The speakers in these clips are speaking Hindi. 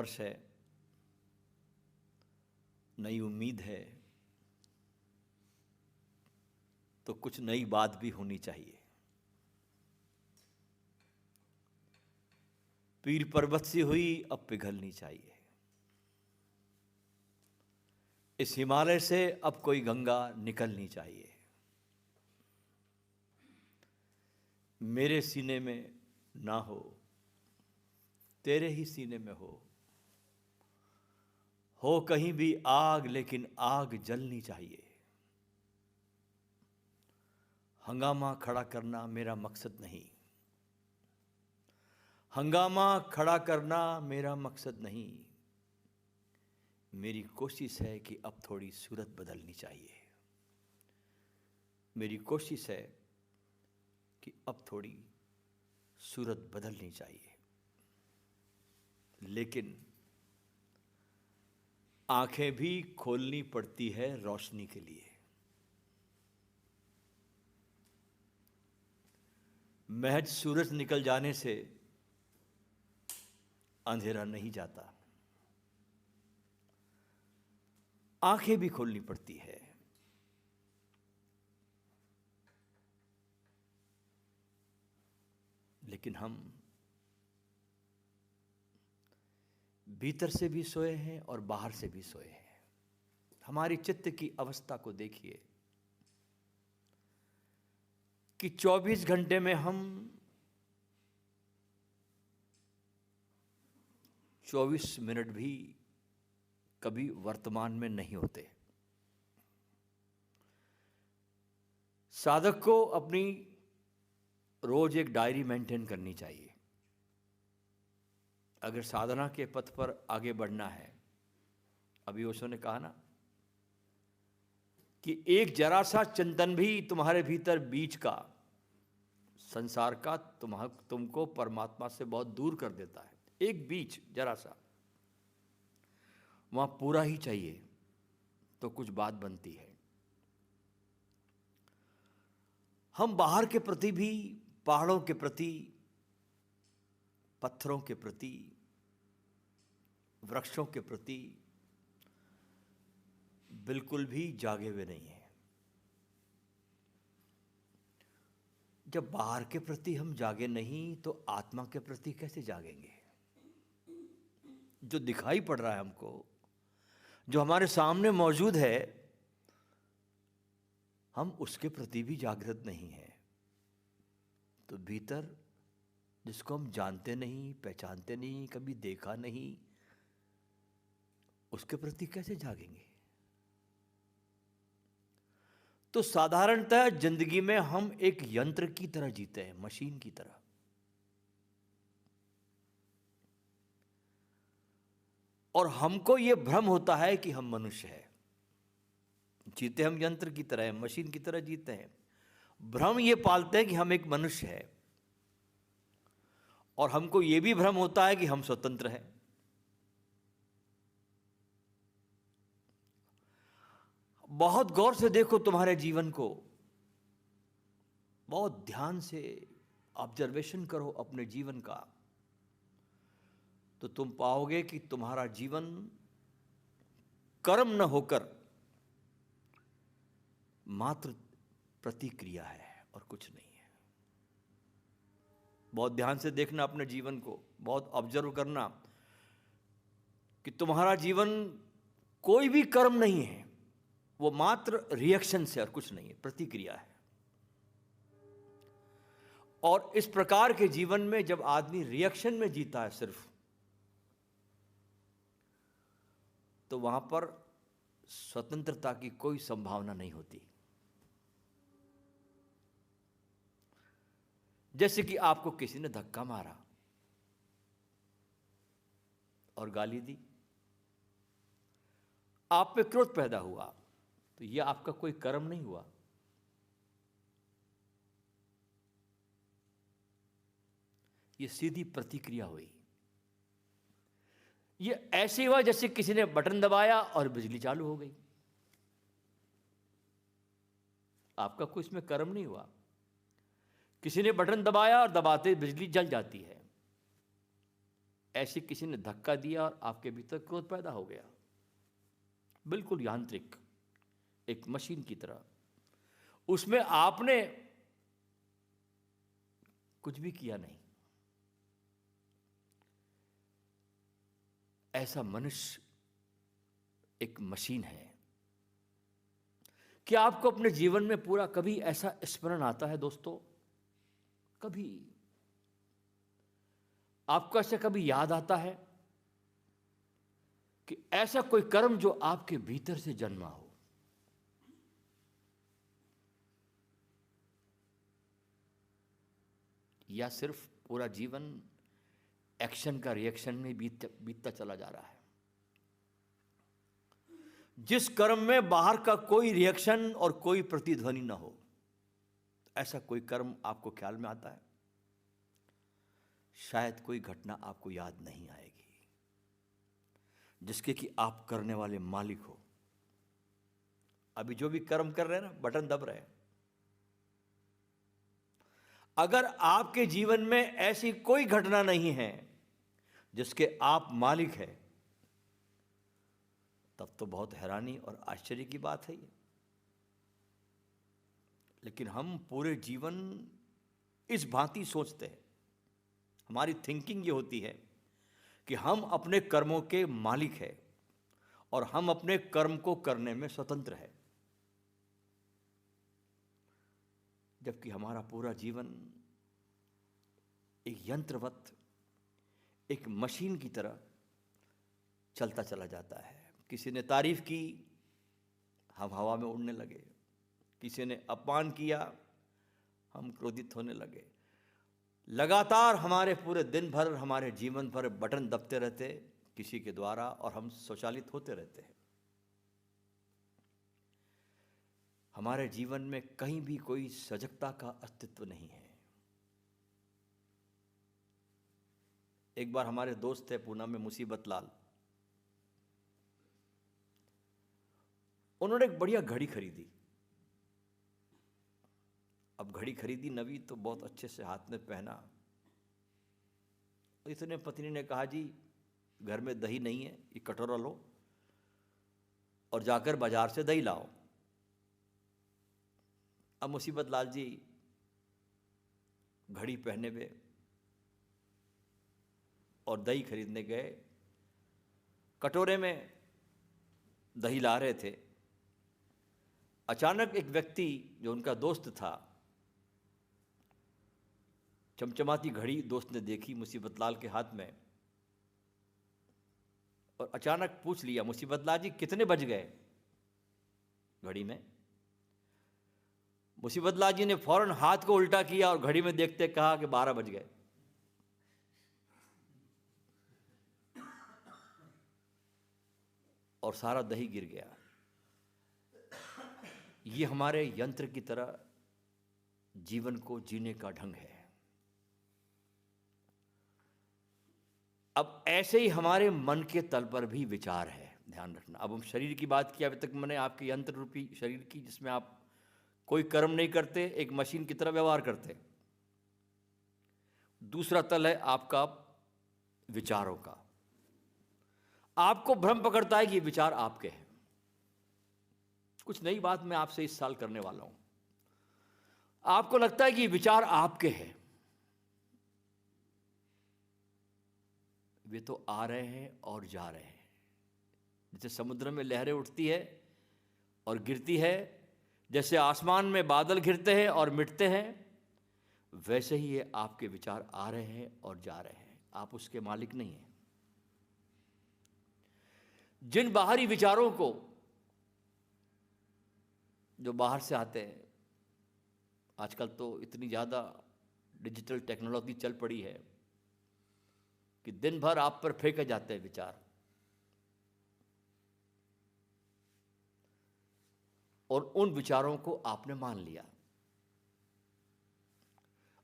वर्ष है, नई उम्मीद है, तो कुछ नई बात भी होनी चाहिए। पीर पर्वत सी हुई अब पिघलनी चाहिए। इस हिमालय से अब कोई गंगा निकलनी चाहिए। मेरे सीने में ना हो, तेरे ही सीने में हो कहीं भी आग, लेकिन आग जलनी चाहिए। हंगामा खड़ा करना मेरा मकसद नहीं, हंगामा खड़ा करना मेरा मकसद नहीं। मेरी कोशिश है कि अब थोड़ी सूरत बदलनी चाहिए। मेरी कोशिश है कि अब थोड़ी सूरत बदलनी चाहिए। लेकिन आंखें भी खोलनी पड़ती है रोशनी के लिए। महज सूरज निकल जाने से अंधेरा नहीं जाता, आंखें भी खोलनी पड़ती है। लेकिन हम भीतर से भी सोए हैं और बाहर से भी सोए हैं। हमारी चित्त की अवस्था को देखिए कि 24 घंटे में हम 24 मिनट भी कभी वर्तमान में नहीं होते। साधक को अपनी रोज एक डायरी मेंटेन करनी चाहिए। अगर साधना के पथ पर आगे बढ़ना है, अभी ओशो ने कहा ना कि एक जरा सा चिंतन भी तुम्हारे भीतर बीज का, संसार का, तुमको परमात्मा से बहुत दूर कर देता है। एक बीज जरा सा, वहां पूरा ही चाहिए तो कुछ बात बनती है। हम बाहर के प्रति भी, पहाड़ों के प्रति, पत्थरों के प्रति, वृक्षों के प्रति बिल्कुल भी जागे हुए नहीं हैं। जब बाहर के प्रति हम जागे नहीं तो आत्मा के प्रति कैसे जागेंगे? जो दिखाई पड़ रहा है हमको, जो हमारे सामने मौजूद है, हम उसके प्रति भी जागृत नहीं हैं। तो भीतर जिसको हम जानते नहीं, पहचानते नहीं, कभी देखा नहीं, उसके प्रति कैसे जागेंगे? तो साधारणतः जिंदगी में हम एक यंत्र की तरह जीते हैं, मशीन की तरह। और हमको यह भ्रम होता है कि हम मनुष्य हैं। जीते हम यंत्र की तरह हैं, मशीन की तरह जीते हैं। भ्रम ये पालते हैं कि हम एक मनुष्य हैं, और हमको यह भी भ्रम होता है कि हम स्वतंत्र हैं। बहुत गौर से देखो तुम्हारे जीवन को, बहुत ध्यान से ऑब्जर्वेशन करो अपने जीवन का, तो तुम पाओगे कि तुम्हारा जीवन कर्म न होकर मात्र प्रतिक्रिया है और कुछ नहीं है। बहुत ध्यान से देखना अपने जीवन को, बहुत ऑब्जर्व करना कि तुम्हारा जीवन कोई भी कर्म नहीं है, वो मात्र रिएक्शन से और कुछ नहीं है, प्रतिक्रिया है। और इस प्रकार के जीवन में जब आदमी रिएक्शन में जीता है सिर्फ, तो वहां पर स्वतंत्रता की कोई संभावना नहीं होती। जैसे कि आपको किसी ने धक्का मारा और गाली दी, आप पे क्रोध पैदा हुआ, तो यह आपका कोई कर्म नहीं हुआ। यह सीधी प्रतिक्रिया हुई। यह ऐसे हुआ जैसे किसी ने बटन दबाया और बिजली चालू हो गई। आपका कोई इसमें कर्म नहीं हुआ। किसी ने बटन दबाया और दबाते बिजली जल जाती है। ऐसे किसी ने धक्का दिया और आपके भीतर क्रोध पैदा हो गया, बिल्कुल यांत्रिक, एक मशीन की तरह। उसमें आपने कुछ भी किया नहीं। ऐसा मनुष्य एक मशीन है। क्या आपको अपने जीवन में पूरा कभी ऐसा स्मरण आता है दोस्तों? कभी आपको ऐसा कभी याद आता है कि ऐसा कोई कर्म जो आपके भीतर से जन्मा हो? या सिर्फ पूरा जीवन एक्शन का रिएक्शन में बीतता चला जा रहा है? जिस कर्म में बाहर का कोई रिएक्शन और कोई प्रतिध्वनि ना हो, ऐसा कोई कर्म आपको ख्याल में आता है? शायद कोई घटना आपको याद नहीं आएगी जिसके कि आप करने वाले मालिक हो। अभी जो भी कर्म कर रहे हैं ना, बटन दब रहे हैं। अगर आपके जीवन में ऐसी कोई घटना नहीं है जिसके आप मालिक हैं, तब तो बहुत हैरानी और आश्चर्य की बात है ये। लेकिन हम पूरे जीवन इस भांति सोचते हैं, हमारी थिंकिंग ये होती है कि हम अपने कर्मों के मालिक हैं और हम अपने कर्म को करने में स्वतंत्र हैं, जबकि हमारा पूरा जीवन एक यंत्रवत, एक मशीन की तरह चलता चला जाता है। किसी ने तारीफ की, हम हवा में उड़ने लगे। किसी ने अपमान किया, हम क्रोधित होने लगे। लगातार हमारे पूरे दिन भर, हमारे जीवन भर बटन दबते रहते किसी के द्वारा और हम स्वचालित होते रहते हैं। हमारे जीवन में कहीं भी कोई सजगता का अस्तित्व नहीं है। एक बार हमारे दोस्त थे पूना में, मुसीबत लाल, उन्होंने एक बढ़िया घड़ी खरीदी। अब घड़ी खरीदी नवी तो बहुत अच्छे से हाथ में पहना। इतने पत्नी ने कहा, जी घर में दही नहीं है, ये कटोरा लो और जाकर बाजार से दही लाओ। अब मुसीबत लाल जी घड़ी पहने हुए और दही खरीदने गए। कटोरे में दही ला रहे थे। अचानक एक व्यक्ति जो उनका दोस्त था, चमचमाती घड़ी दोस्त ने देखी मुसीबत लाल के हाथ में और अचानक पूछ लिया, मुसीबत लाल जी कितने बज गए घड़ी में? मुसीबत लाल जी ने फौरन हाथ को उल्टा किया और घड़ी में देखते कहा कि 12 बज गए। और सारा दही गिर गया। ये हमारे यंत्र की तरह जीवन को जीने का ढंग है। अब ऐसे ही हमारे मन के तल पर भी विचार है, ध्यान रखना। अब हम शरीर की बात की, अभी तक मैंने आपके यंत्र रूपी शरीर की, जिसमें आप कोई कर्म नहीं करते, एक मशीन की तरह व्यवहार करते। दूसरा तल है आपका विचारों का। आपको भ्रम पकड़ता है कि ये विचार आपके हैं। कुछ नई बात मैं आपसे इस साल करने वाला हूं। आपको लगता है कि ये विचार आपके हैं। वे तो आ रहे हैं और जा रहे हैं। जैसे समुद्र में लहरें उठती है और गिरती है, जैसे आसमान में बादल घिरते हैं और मिटते हैं, वैसे ही ये आपके विचार आ रहे हैं और जा रहे हैं। आप उसके मालिक नहीं हैं। जिन बाहरी विचारों को, जो बाहर से आते हैं, आजकल तो इतनी ज़्यादा डिजिटल टेक्नोलॉजी चल पड़ी है कि दिन भर आप पर फेंके जाते हैं विचार, और उन विचारों को आपने मान लिया।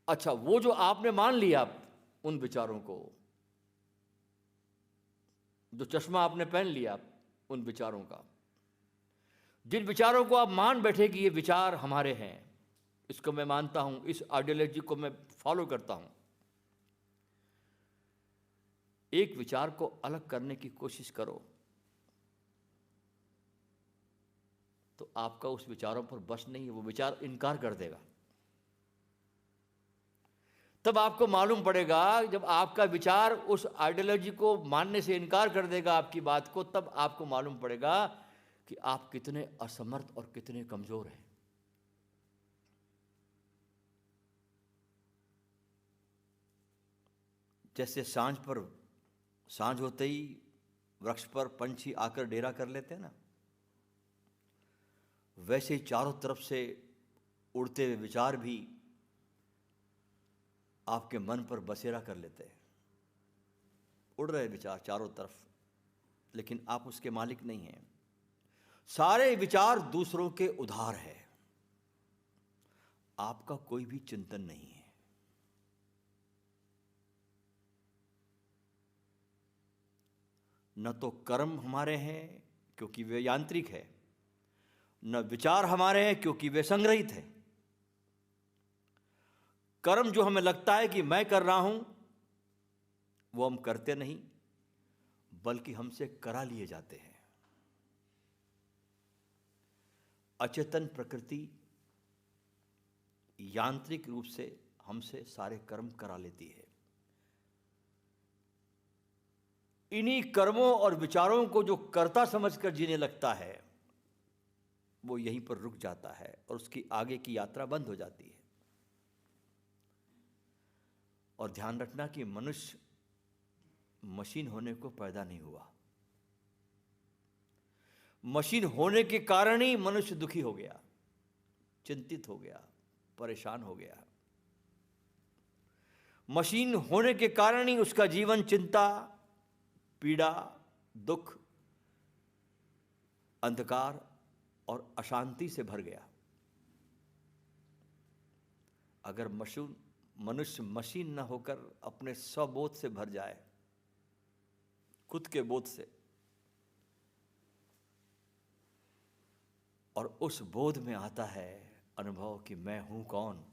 अच्छा, वो जो आपने मान लिया उन विचारों को, जो चश्मा आपने पहन लिया उन विचारों का, जिन विचारों को आप मान बैठे कि ये विचार हमारे हैं, इसको मैं मानता हूं, इस आइडियोलॉजी को मैं फॉलो करता हूं, एक विचार को अलग करने की कोशिश करो तो आपका उस विचारों पर बस नहीं है, वो विचार इनकार कर देगा। तब आपको मालूम पड़ेगा, जब आपका विचार उस आइडियोलॉजी को मानने से इनकार कर देगा आपकी बात को, तब आपको मालूम पड़ेगा कि आप कितने असमर्थ और कितने कमजोर हैं। जैसे सांझ होते ही वृक्ष पर पंछी आकर डेरा कर लेते हैं ना, वैसे ही चारों तरफ से उड़ते हुए विचार भी आपके मन पर बसेरा कर लेते हैं। उड़ रहे विचार चारों तरफ, लेकिन आप उसके मालिक नहीं हैं। सारे विचार दूसरों के उधार है, आपका कोई भी चिंतन नहीं है। न तो कर्म हमारे हैं क्योंकि वे यांत्रिक है, न विचार हमारे हैं क्योंकि वे संग्रहित है। कर्म जो हमें लगता है कि मैं कर रहा हूं, वो हम करते नहीं, बल्कि हमसे करा लिए जाते हैं। अचेतन प्रकृति यांत्रिक रूप से हमसे सारे कर्म करा लेती है। इन्हीं कर्मों और विचारों को जो कर्ता समझकर जीने लगता है, वो यहीं पर रुक जाता है और उसकी आगे की यात्रा बंद हो जाती है। और ध्यान रखना कि मनुष्य मशीन होने को पैदा नहीं हुआ। मशीन होने के कारण ही मनुष्य दुखी हो गया, चिंतित हो गया, परेशान हो गया। मशीन होने के कारण ही उसका जीवन चिंता, पीड़ा, दुख, अंधकार और अशांति से भर गया। अगर मनुष्य मशीन न होकर अपने स्वबोध से भर जाए, खुद के बोध से, और उस बोध में आता है अनुभव कि मैं हूं कौन,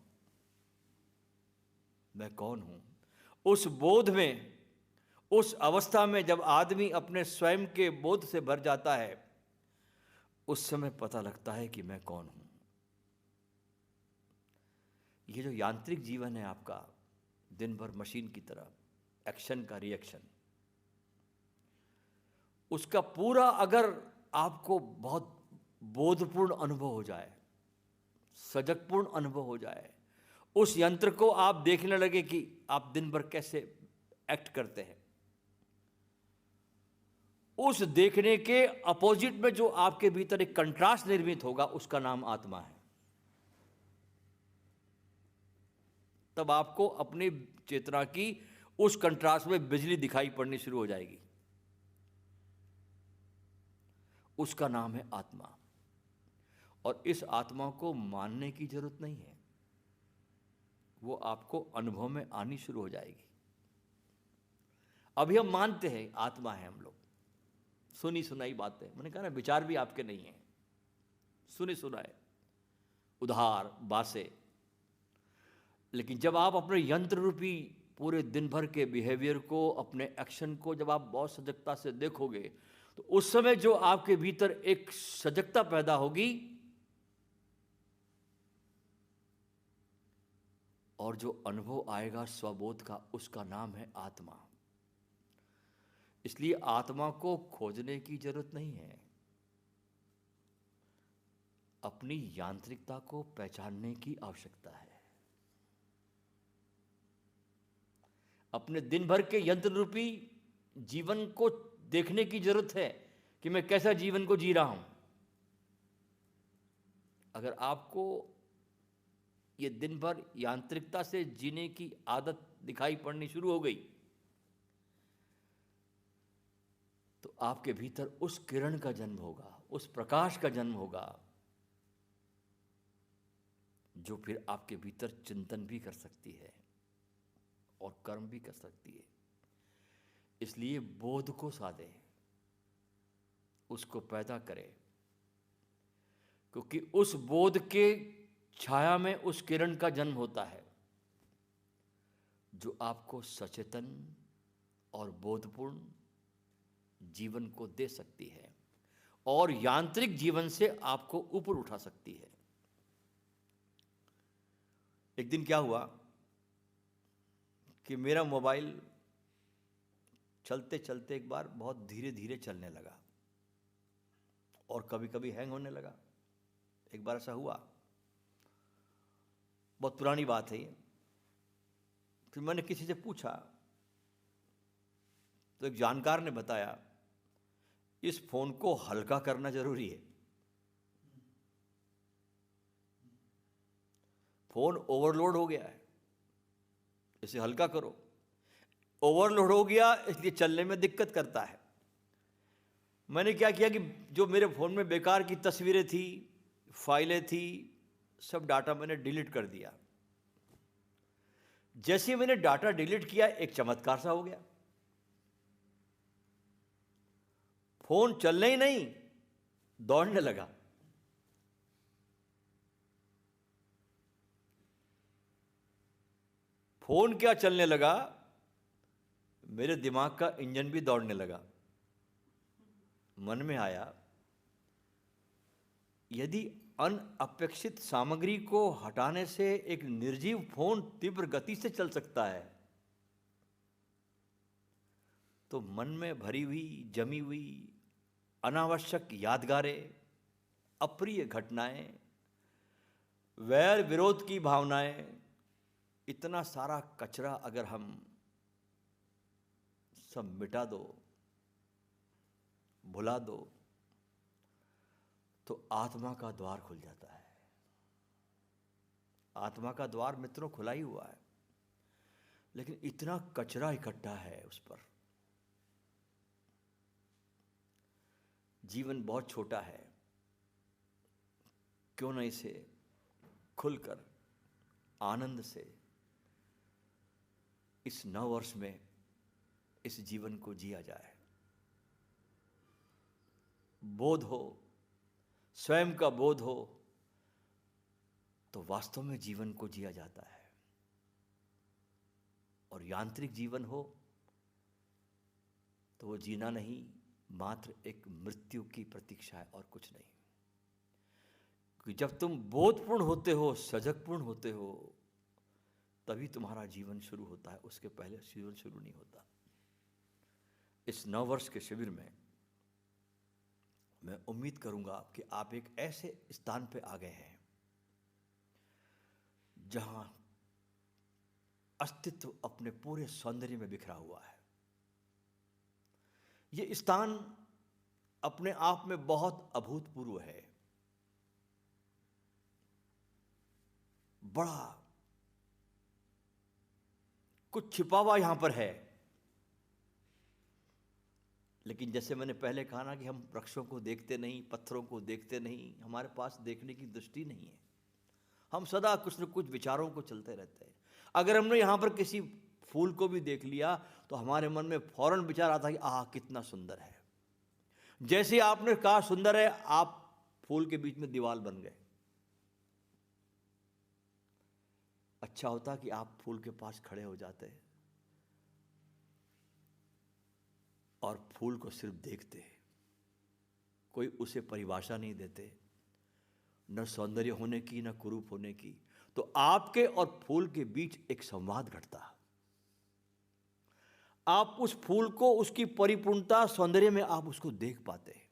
मैं कौन हूं। उस बोध में, उस अवस्था में जब आदमी अपने स्वयं के बोध से भर जाता है, उस समय पता लगता है कि मैं कौन हूं। ये जो यांत्रिक जीवन है आपका, दिन भर मशीन की तरह, एक्शन का रिएक्शन, उसका पूरा अगर आपको बहुत बोधपूर्ण अनुभव हो जाए, सजगपूर्ण अनुभव हो जाए, उस यंत्र को आप देखने लगे कि आप दिन भर कैसे एक्ट करते हैं, उस देखने के अपोजिट में जो आपके भीतर एक कंट्रास्ट निर्मित होगा, उसका नाम आत्मा है। तब आपको अपनी चेतना की उस कंट्रास्ट में बिजली दिखाई पड़नी शुरू हो जाएगी। उसका नाम है आत्मा। और इस आत्मा को मानने की जरूरत नहीं है, वो आपको अनुभव में आनी शुरू हो जाएगी। अभी हम मानते हैं आत्मा है हम लोग, सुनी सुनाई बातें, मैंने कहा ना, विचार भी आपके नहीं है, सुने सुनाए उधार बासे। लेकिन जब आप अपने यंत्र रूपी पूरे दिन भर के बिहेवियर को, अपने एक्शन को जब आप बहुत सजगता से देखोगे, तो उस समय जो आपके भीतर एक सजगता पैदा होगी और जो अनुभव आएगा स्वबोध का, उसका नाम है आत्मा। इसलिए आत्मा को खोजने की जरूरत नहीं है, अपनी यांत्रिकता को पहचानने की आवश्यकता है। अपने दिन भर के यंत्र रूपी जीवन को देखने की जरूरत है कि मैं कैसा जीवन को जी रहा हूं। अगर आपको ये दिन भर यांत्रिकता से जीने की आदत दिखाई पड़नी शुरू हो गई, तो आपके भीतर उस किरण का जन्म होगा, उस प्रकाश का जन्म होगा, जो फिर आपके भीतर चिंतन भी कर सकती है और कर्म भी कर सकती है। इसलिए बोध को साधे, उसको पैदा करे, क्योंकि उस बोध के छाया में उस किरण का जन्म होता है जो आपको सचेतन और बोधपूर्ण जीवन को दे सकती है और यांत्रिक जीवन से आपको ऊपर उठा सकती है। एक दिन क्या हुआ कि मेरा मोबाइल चलते चलते एक बार बहुत धीरे धीरे चलने लगा और कभी कभी हैंग होने लगा। एक बार ऐसा हुआ, बहुत पुरानी बात है ये। फिर मैंने किसी से पूछा तो एक जानकार ने बताया इस फोन को हल्का करना जरूरी है। फोन ओवरलोड हो गया है, इसे हल्का करो। ओवरलोड हो गया इसलिए चलने में दिक्कत करता है। मैंने क्या किया कि जो मेरे फ़ोन में बेकार की तस्वीरें थी, फाइलें थी, सब डाटा मैंने डिलीट कर दिया। जैसे ही मैंने डाटा डिलीट किया एक चमत्कार सा हो गया, फोन चलने ही नहीं दौड़ने लगा। फोन क्या चलने लगा, मेरे दिमाग का इंजन भी दौड़ने लगा। मन में आया यदि अनअपेक्षित सामग्री को हटाने से एक निर्जीव फोन तीव्र गति से चल सकता है, तो मन में भरी हुई जमी हुई अनावश्यक यादगारें, अप्रिय घटनाएं, वैर विरोध की भावनाएं, इतना सारा कचरा अगर हम सब मिटा दो, भुला दो, तो आत्मा का द्वार खुल जाता है। आत्मा का द्वार मित्रों खुला ही हुआ है, लेकिन इतना कचरा इकट्ठा है उस पर। जीवन बहुत छोटा है, क्यों न इसे खुलकर आनंद से इस नव वर्ष में इस जीवन को जिया जाए। बोध हो, स्वयं का बोध हो, तो वास्तव में जीवन को जिया जाता है। और यांत्रिक जीवन हो तो वो जीना नहीं, मात्र एक मृत्यु की प्रतीक्षा है और कुछ नहीं। कि जब तुम बोधपूर्ण होते हो, सजगपूर्ण होते हो, तभी तुम्हारा जीवन शुरू होता है, उसके पहले जीवन शुरू नहीं होता। इस नव वर्ष के शिविर में मैं उम्मीद करूंगा कि आप एक ऐसे स्थान पे आ गए हैं जहां अस्तित्व अपने पूरे सौंदर्य में बिखरा हुआ है। ये स्थान अपने आप में बहुत अभूतपूर्व है, बड़ा कुछ छिपा हुआ यहां पर है। लेकिन जैसे मैंने पहले कहा ना कि हम वृक्षों को देखते नहीं, पत्थरों को देखते नहीं, हमारे पास देखने की दृष्टि नहीं है। हम सदा कुछ न कुछ विचारों को चलते रहते हैं। अगर हमने यहाँ पर किसी फूल को भी देख लिया तो हमारे मन में फौरन विचार आता है कि आह कितना सुंदर है। जैसे आपने कहा सुंदर है, आप फूल के बीच में दीवार बन गए। अच्छा होता कि आप फूल के पास खड़े हो जाते और फूल को सिर्फ देखते, कोई उसे परिभाषा नहीं देते, न सौंदर्य होने की न कुरूप होने की, तो आपके और फूल के बीच एक संवाद घटता। आप उस फूल को उसकी परिपूर्णता, सौंदर्य में आप उसको देख पाते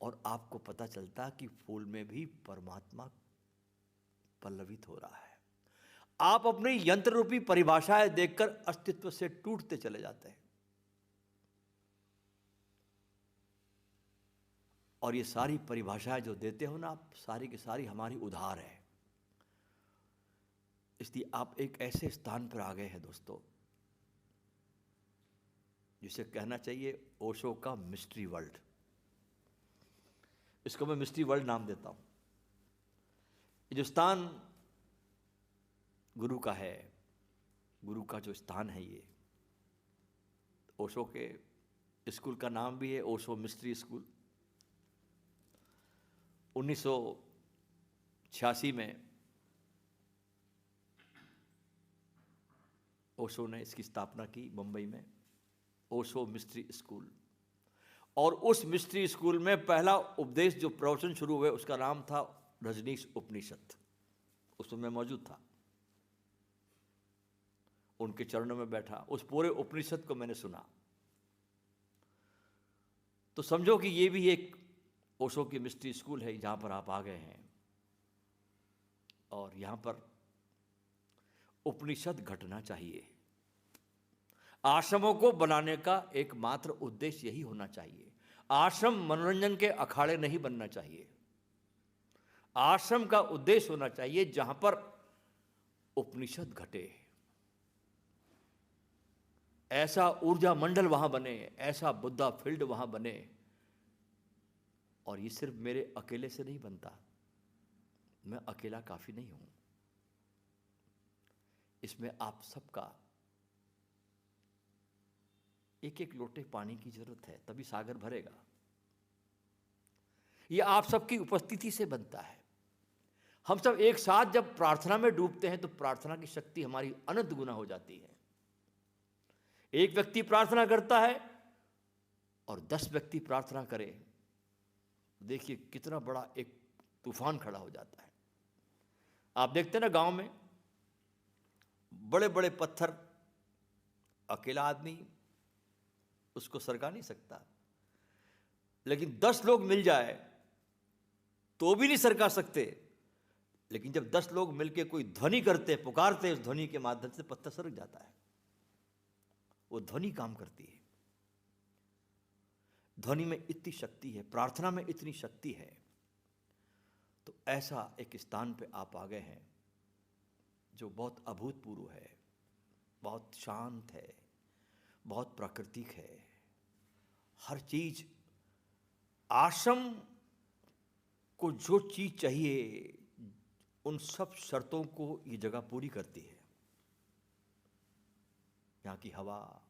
और आपको पता चलता कि फूल में भी परमात्मा पल्लवित हो रहा है। आप अपनी यंत्र रूपी परिभाषाएं देखकर अस्तित्व से टूटते चले जाते हैं। और ये सारी परिभाषाएं जो देते हो ना आप, सारी की सारी हमारी उधार है। इसलिए आप एक ऐसे स्थान पर आ गए हैं दोस्तों, जिसे कहना चाहिए ओशो का मिस्ट्री वर्ल्ड। इसको मैं मिस्ट्री वर्ल्ड नाम देता हूं। ये जो स्थान गुरु का है, गुरु का जो स्थान है, ये ओशो के स्कूल का नाम भी है ओशो मिस्ट्री स्कूल। 1986 में ओशो ने इसकी स्थापना की मुंबई में। Osho mystery school. और उस मिस्ट्री स्कूल में पहला उपदेश जो प्रवचन शुरू हुए उसका नाम था रजनीश उपनिषद। उसमें मैं मौजूद था, उनके चरणों में बैठा, उस पूरे उपनिषद को मैंने सुना। तो समझो कि ये भी एक ओशो की मिस्ट्री स्कूल है जहाँ पर आप आ गए हैं, और यहाँ पर उपनिषद घटना चाहिए। आश्रमों को बनाने का एकमात्र उद्देश्य यही होना चाहिए। आश्रम मनोरंजन के अखाड़े नहीं बनना चाहिए। आश्रम का उद्देश्य होना चाहिए जहां पर उपनिषद घटे, ऐसा ऊर्जा मंडल वहां बने, ऐसा बुद्धा फील्ड वहां बने। और ये सिर्फ मेरे अकेले से नहीं बनता, मैं अकेला काफी नहीं हूं, इसमें आप सबका एक एक लोटे पानी की जरूरत है, तभी सागर भरेगा। यह आप सबकी उपस्थिति से बनता है। हम सब एक साथ जब प्रार्थना में डूबते हैं तो प्रार्थना की शक्ति हमारी अनंत गुना हो जाती है। एक व्यक्ति प्रार्थना करता है और 10 व्यक्ति प्रार्थना करें, देखिए कितना बड़ा एक तूफान खड़ा हो जाता है। आप देखते हैं ना, गांव में बड़े बड़े पत्थर अकेला आदमी उसको सरका नहीं सकता, लेकिन 10 लोग मिल जाए तो भी नहीं सरका सकते। लेकिन जब 10 लोग मिलकर कोई ध्वनि करते, पुकारते, उस ध्वनि के माध्यम से पत्थर सरक जाता है। वो ध्वनि काम करती है। ध्वनि में इतनी शक्ति है, प्रार्थना में इतनी शक्ति है। तो ऐसा एक स्थान पे आप आ गए हैं जो बहुत अभूतपूर्व है, बहुत शांत है, बहुत प्राकृतिक है। हर चीज, आश्रम को जो चीज चाहिए उन सब शर्तों को ये जगह पूरी करती है। यहाँ की हवा,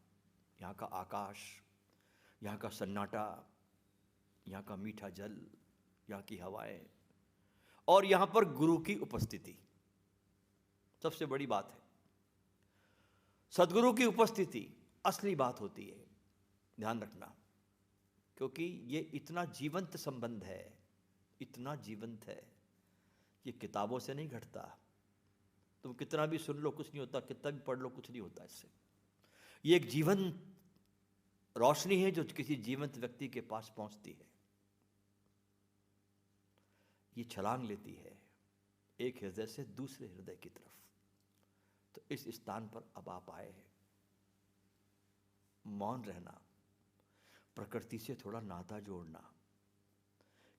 यहाँ का आकाश, यहाँ का सन्नाटा, यहाँ का मीठा जल, यहाँ की हवाएं, और यहाँ पर गुरु की उपस्थिति सबसे बड़ी बात है। सद्गुरु की उपस्थिति असली बात होती है, ध्यान रखना, क्योंकि ये इतना जीवंत संबंध है, इतना जीवंत है, ये किताबों से नहीं घटता। तुम कितना भी सुन लो कुछ नहीं होता, कितना भी पढ़ लो कुछ नहीं होता इससे। ये एक जीवंत रोशनी है जो किसी जीवंत व्यक्ति के पास पहुंचती है। ये छलांग लेती है एक हृदय से दूसरे हृदय की तरफ। तो इस स्थान पर अब आप आए हैं, मौन रहना, प्रकृति से थोड़ा नाता जोड़ना,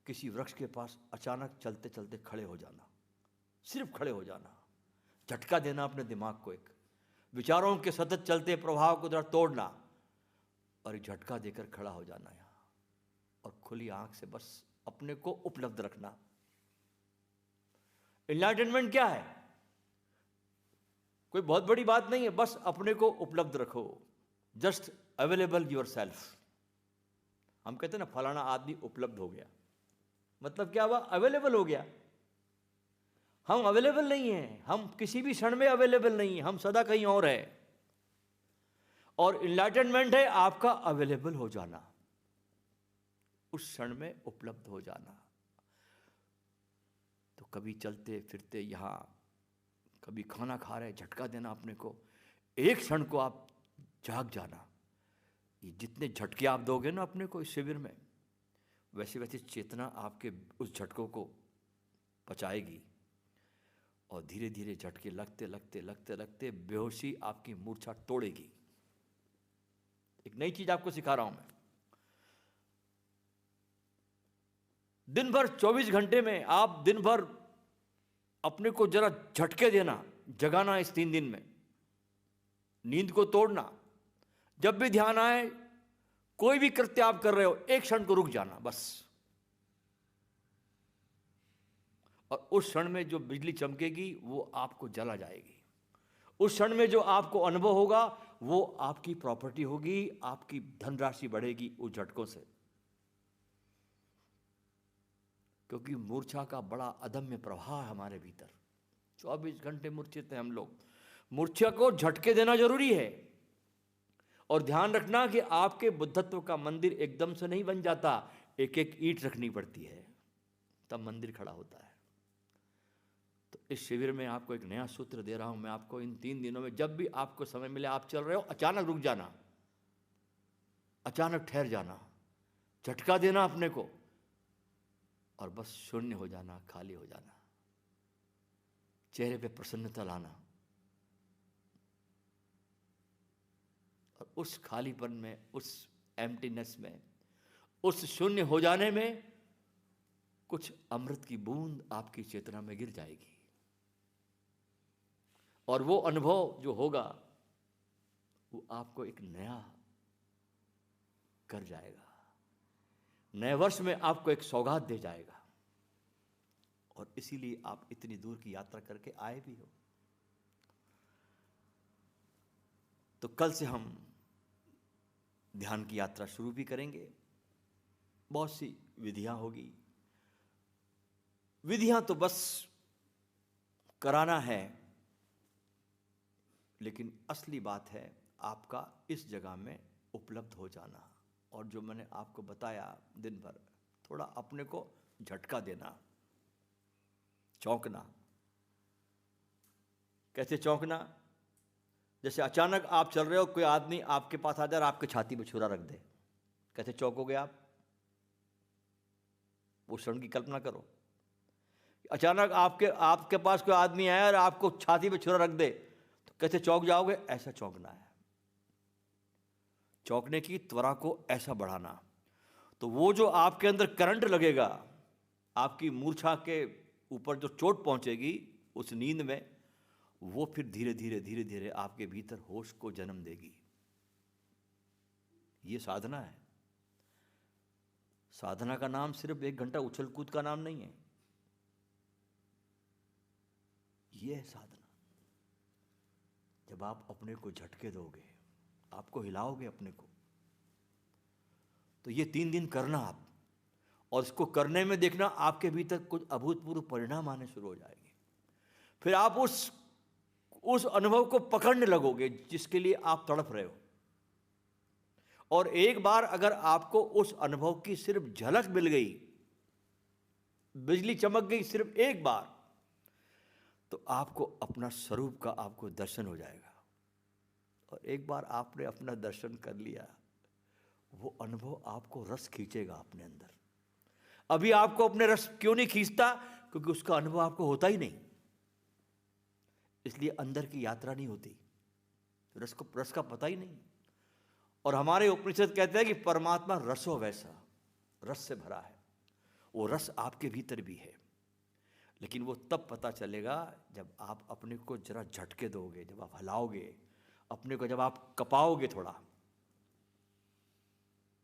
किसी वृक्ष के पास अचानक चलते चलते खड़े हो जाना, सिर्फ खड़े हो जाना, झटका देना अपने दिमाग को, एक विचारों के सतत चलते प्रभाव को जरा तोड़ना और एक झटका देकर खड़ा हो जाना यहाँ, और खुली आंख से बस अपने को उपलब्ध रखना। एनलाइटनमेंट क्या है? कोई बहुत बड़ी बात नहीं है, बस अपने को उपलब्ध रखो। Just available your self. हम कहते हैं ना फलाना आदमी उपलब्ध हो गया, मतलब क्या हुआ? अवेलेबल हो गया। हम अवेलेबल नहीं हैं, हम किसी भी क्षण में अवेलेबल नहीं हैं, हम सदा कहीं और है। और एनलाइटनमेंट है आपका अवेलेबल हो जाना, उस क्षण में उपलब्ध हो जाना। तो कभी चलते फिरते यहाँ, कभी खाना खा रहे, झटका देना अपने को, एक क्षण को आप जाग जाना। ये जितने झटके आप दोगे ना अपने को इस शिविर में, वैसे वैसे चेतना आपके उस झटकों को पचाएगी, और धीरे धीरे झटके लगते लगते लगते लगते बेहोशी आपकी मूर्छा तोड़ेगी। एक नई चीज आपको सिखा रहा हूं मैं। दिन भर 24 घंटे में आप दिन भर अपने को जरा झटके देना, जगाना इस 3 दिन में, नींद को तोड़ना। जब भी ध्यान आए, कोई भी कृत्य आप कर रहे हो, एक क्षण को रुक जाना बस, और उस क्षण में जो बिजली चमकेगी वो आपको जला जाएगी। उस क्षण में जो आपको अनुभव होगा वो आपकी प्रॉपर्टी होगी, आपकी धनराशि बढ़ेगी उस झटकों से। क्योंकि मूर्छा का बड़ा अदम्य प्रवाह है हमारे भीतर, 24 घंटे मूर्छित हैं हम लोग। मूर्छा को झटके देना जरूरी है, और ध्यान रखना कि आपके बुद्धत्व का मंदिर एकदम से नहीं बन जाता, एक एक ईंट रखनी पड़ती है, तब मंदिर खड़ा होता है। तो इस शिविर में आपको एक नया सूत्र दे रहा हूं मैं आपको। इन 3 दिनों में जब भी आपको समय मिले, आप चल रहे हो, अचानक रुक जाना, अचानक ठहर जाना, झटका देना अपने को, और बस शून्य हो जाना, खाली हो जाना, चेहरे पे प्रसन्नता लाना। और उस खालीपन में, उस एम्प्टीनेस में, उस शून्य हो जाने में कुछ अमृत की बूंद आपकी चेतना में गिर जाएगी, और वो अनुभव जो होगा वो आपको एक नया कर जाएगा, नए वर्ष में आपको एक सौगात दे जाएगा। और इसीलिए आप इतनी दूर की यात्रा करके आए भी हो। तो कल से हम ध्यान की यात्रा शुरू भी करेंगे। बहुत सी विधियां होगी। विधियां तो बस कराना है, लेकिन असली बात है आपका इस जगह में उपलब्ध हो जाना। और जो मैंने आपको बताया दिन भर, थोड़ा अपने को झटका देना, चौंकना। कैसे चौंकना? जैसे अचानक आप चल रहे हो, कोई आदमी आपके पास आ जाए और आपके छाती पे छुरा रख दे, कैसे चौंकोगे आप? वो क्षण की कल्पना करो। अचानक आपके पास कोई आदमी आए और आपको छाती पे छुरा रख दे, तो कैसे चौंक जाओगे? ऐसा चौंकना है। चौंकने की त्वरा को ऐसा बढ़ाना। तो वो जो आपके अंदर करंट लगेगा, आपकी मूर्छा के ऊपर जो चोट पहुंचेगी उस नींद में, वो फिर धीरे धीरे धीरे धीरे आपके भीतर होश को जन्म देगी। ये साधना है। साधना का नाम सिर्फ 1 घंटा उछल कूद का नाम नहीं है। ये है साधना। जब आप अपने को झटके दोगे, आपको हिलाओगे अपने को, तो ये 3 दिन करना आप, और इसको करने में देखना आपके भीतर कुछ अभूतपूर्व परिणाम आने शुरू हो जाएंगे। फिर आप उस अनुभव को पकड़ने लगोगे जिसके लिए आप तड़प रहे हो। और एक बार अगर आपको उस अनुभव की सिर्फ झलक मिल गई, बिजली चमक गई सिर्फ एक बार, तो आपको अपना स्वरूप का आपको दर्शन हो जाएगा। और एक बार आपने अपना दर्शन कर लिया, वो अनुभव आपको रस खींचेगा अपने अंदर। अभी आपको अपने रस क्यों नहीं खींचता? क्योंकि उसका अनुभव आपको होता ही नहीं, इसलिए अंदर की यात्रा नहीं होती, रस का पता ही नहीं। और हमारे उपनिषद कहते हैं कि परमात्मा रसो वैसा, रस से भरा है। वो रस आपके भीतर भी है, लेकिन वो तब पता चलेगा जब आप अपने को जरा झटके दोगे, जब आप हिलाओगे अपने को, जब आप कपाओगे थोड़ा,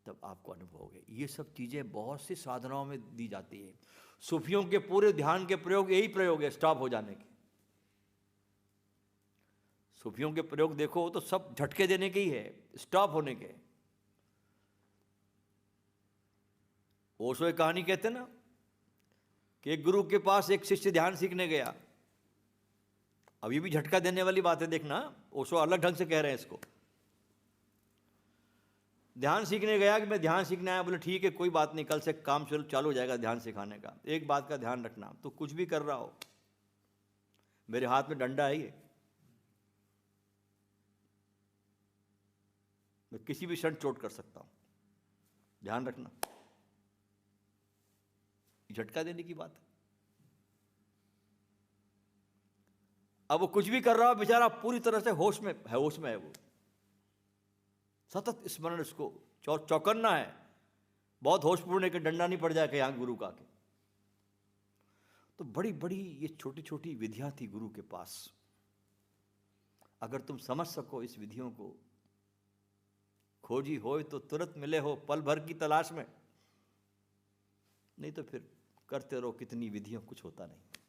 तब आपको अनुभव होगे। ये सब चीज़ें बहुत सी साधनाओं में दी जाती है। सूफियों के पूरे ध्यान के प्रयोग यही प्रयोग है, स्टॉप हो जाने के। सूफियों के प्रयोग देखो तो सब झटके देने के ही है, स्टॉप होने के। ओशो एक कहानी कहते ना कि एक गुरु के पास एक शिष्य ध्यान सीखने गया। अभी भी झटका देने वाली बात है, देखना, ओशो अलग ढंग से कह रहे हैं इसको। ध्यान सीखने गया कि मैं ध्यान सीखने आया। बोले ठीक है, कोई बात नहीं, कल से काम चालू हो जाएगा ध्यान सिखाने का। एक बात का ध्यान रखना, तो कुछ भी कर रहा हो, मेरे हाथ में डंडा है, ये मैं किसी भी क्षण चोट कर सकता हूं, ध्यान रखना। झटका देने की बात है। अब वो कुछ भी कर रहा हो, बेचारा पूरी तरह से होश में है। वो सतत स्मरण, इसको चौकन्ना है, बहुत होशपूर्ण है कि डंडा नहीं पड़ जाए कि यहां गुरु का के। तो बड़ी बड़ी ये छोटी छोटी विधियां थी गुरु के पास। अगर तुम समझ सको इस विधियों को, खोजी हो तो तुरंत मिले हो पल भर की तलाश में, नहीं तो फिर करते रहो कितनी विधियों, कुछ होता नहीं।